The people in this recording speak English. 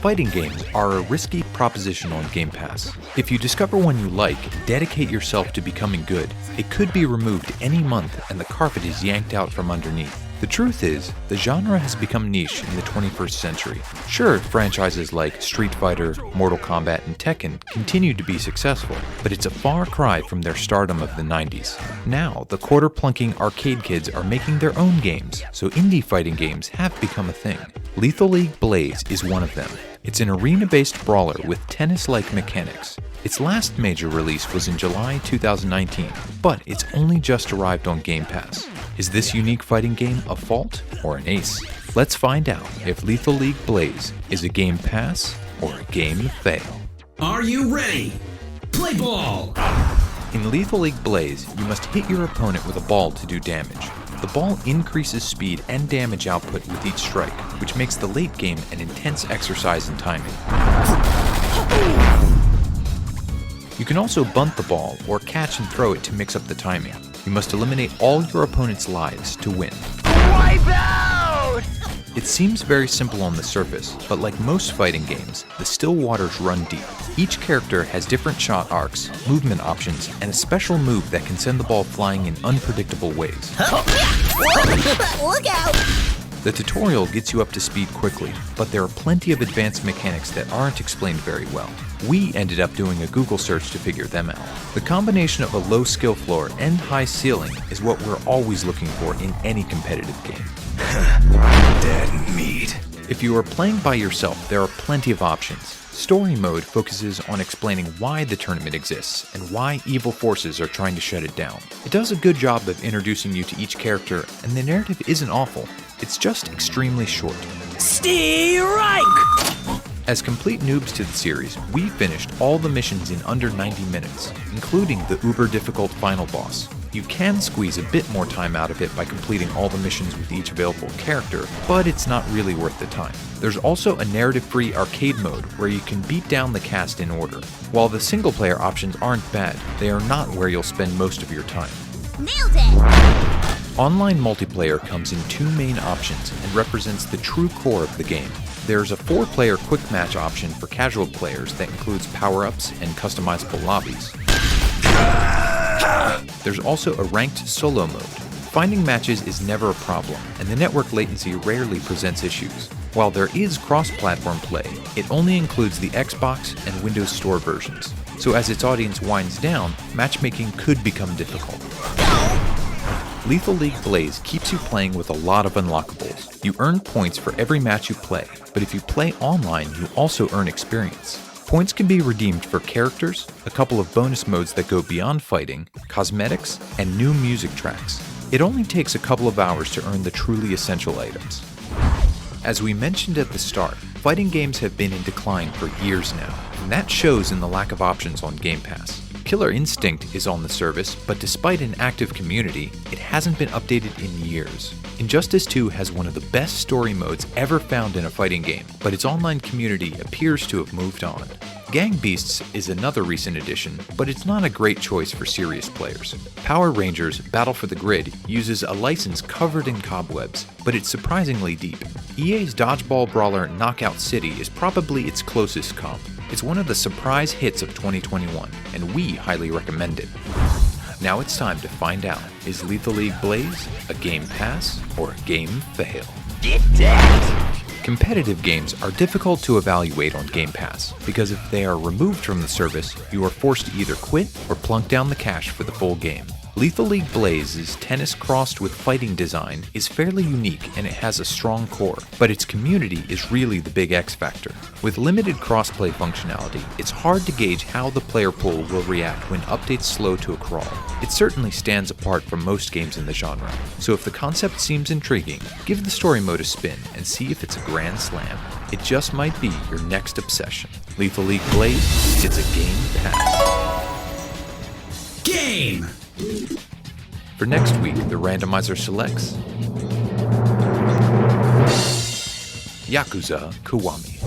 Fighting games are a risky proposition on Game Pass. If you discover one you like and dedicate yourself to becoming good, it could be removed any month and the carpet is yanked out from underneath. The truth is, the genre has become niche in the 21st century. Sure, franchises like Street Fighter, Mortal Kombat, and Tekken continue to be successful, but it's a far cry from their stardom of the 90s. Now, the quarter-plunking arcade kids are making their own games, so indie fighting games have become a thing. Lethal League Blaze is one of them. It's an arena-based brawler with tennis-like mechanics. Its last major release was in July 2019, but it's only just arrived on Game Pass. Is this unique fighting game a fault or an ace? Let's find out if Lethal League Blaze is a Game Pass or a game fail. Are you ready? Play ball! In Lethal League Blaze, you must hit your opponent with a ball to do damage. The ball increases speed and damage output with each strike, which makes the late game an intense exercise in timing. You can also bunt the ball or catch and throw it to mix up the timing. You must eliminate all your opponent's lives to win. Wipe out! It seems very simple on the surface, but like most fighting games, the still waters run deep. Each character has different shot arcs, movement options, and a special move that can send the ball flying in unpredictable ways. Look out! The tutorial gets you up to speed quickly, but there are plenty of advanced mechanics that aren't explained very well. We ended up doing a Google search to figure them out. The combination of a low skill floor and high ceiling is what we're always looking for in any competitive game. Dead meat. If you are playing by yourself, there are plenty of options. Story mode focuses on explaining why the tournament exists and why evil forces are trying to shut it down. It does a good job of introducing you to each character, and the narrative isn't awful. It's just extremely short. Strike! As complete noobs to the series, we finished all the missions in under 90 minutes, including the uber-difficult final boss. You can squeeze a bit more time out of it by completing all the missions with each available character, but it's not really worth the time. There's also a narrative-free arcade mode where you can beat down the cast in order. While the single-player options aren't bad, they are not where you'll spend most of your time. Nailed it! Online multiplayer comes in two main options and represents the true core of the game. There's a 4-player quick match option for casual players that includes power-ups and customizable lobbies. There's also a ranked solo mode. Finding matches is never a problem, and the network latency rarely presents issues. While there is cross-platform play, it only includes the Xbox and Windows Store versions. So as its audience winds down, matchmaking could become difficult. Lethal League Blaze keeps you playing with a lot of unlockables. You earn points for every match you play, but if you play online, you also earn experience. Points can be redeemed for characters, a couple of bonus modes that go beyond fighting, cosmetics, and new music tracks. It only takes a couple of hours to earn the truly essential items. As we mentioned at the start, fighting games have been in decline for years now, and that shows in the lack of options on Game Pass. Killer Instinct is on the service, but despite an active community, it hasn't been updated in years. Injustice 2 has one of the best story modes ever found in a fighting game, but its online community appears to have moved on. Gang Beasts is another recent addition, but it's not a great choice for serious players. Power Rangers Battle for the Grid uses a license covered in cobwebs, but it's surprisingly deep. EA's dodgeball brawler Knockout City is probably its closest comp. It's one of the surprise hits of 2021, and we highly recommend it. Now it's time to find out, is Lethal League Blaze a game pass or a game fail? Get that! Competitive games are difficult to evaluate on Game Pass, because if they are removed from the service, you are forced to either quit or plunk down the cash for the full game. Lethal League Blaze's tennis crossed with fighting design is fairly unique and it has a strong core, but its community is really the big X factor. With limited crossplay functionality, it's hard to gauge how the player pool will react when updates slow to a crawl. It certainly stands apart from most games in the genre, so if the concept seems intriguing, give the story mode a spin and see if it's a grand slam. It just might be your next obsession. Lethal League Blaze, it's a game pass. Game! For next week, the randomizer selects Yakuza Kiwami.